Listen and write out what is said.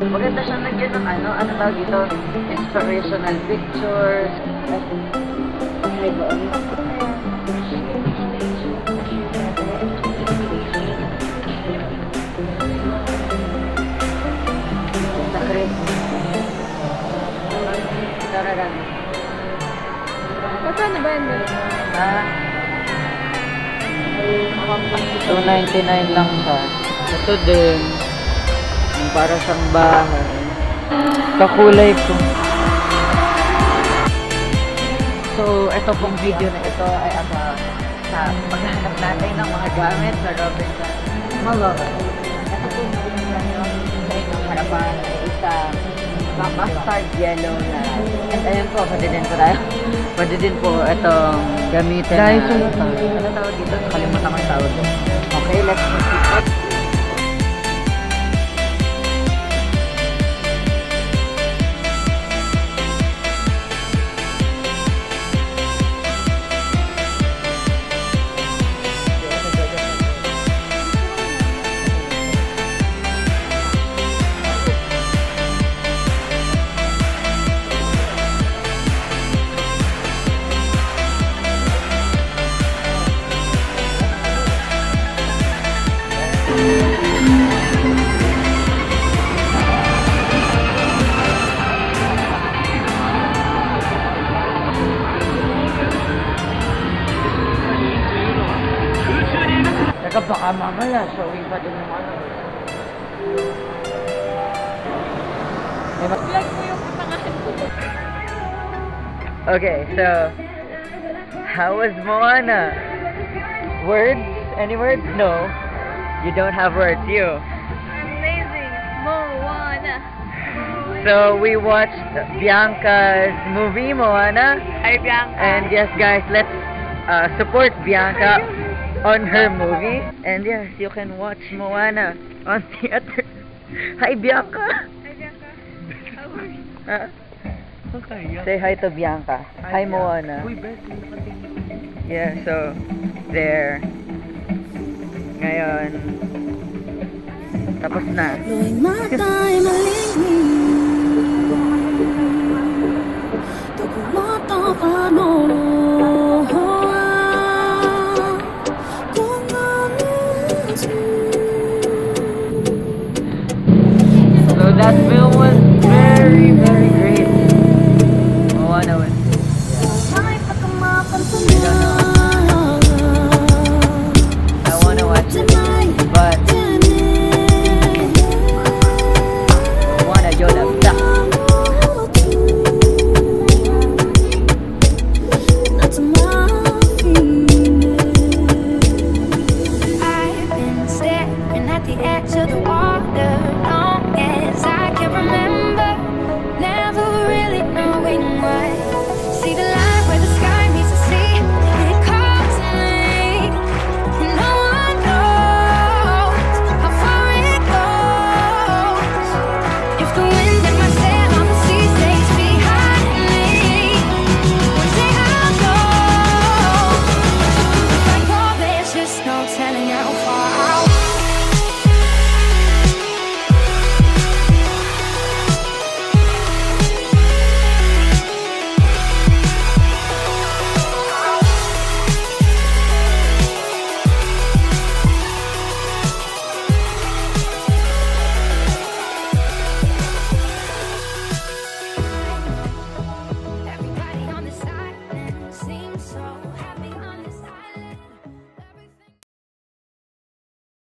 Maganda siyang lagyan ng ano tawag dito? Inspirational pictures. Ay, ba? Sakrit. Tararan. Magkano ba yun? Ha? 299 lang siya. Ito din. Yung para siyang bahay. Kakulay ko. So, ito pong video na ito ay sa paghahanap natin ng mga gamit sa Robinson Malone. Ito pong video na sa inyong harapan ay isang mustard yellow na. And ayan po, pwede din po tayo. Pwede din po itong gamitin na. Ano tawag dito? Nakalimutan ko yung tawag. Okay, let's proceed. Teka, baka mamaya, showing pa din yung ano. Vlog mo yung pangalan ko. Okay, so how was Moana? Words? Any words? No. You don't have words, you. Amazing. Moana. So we watched Bianca's movie, Moana. Hi, Bianca. And yes, guys, let's support Bianca on her movie. And yes, you can watch Moana on theater. Hi, Bianca. Hi, Bianca. How are you? Huh? Say hi to Bianca. Hi, Moana. Yeah, so there. Ngayon, tapos na. So that film was very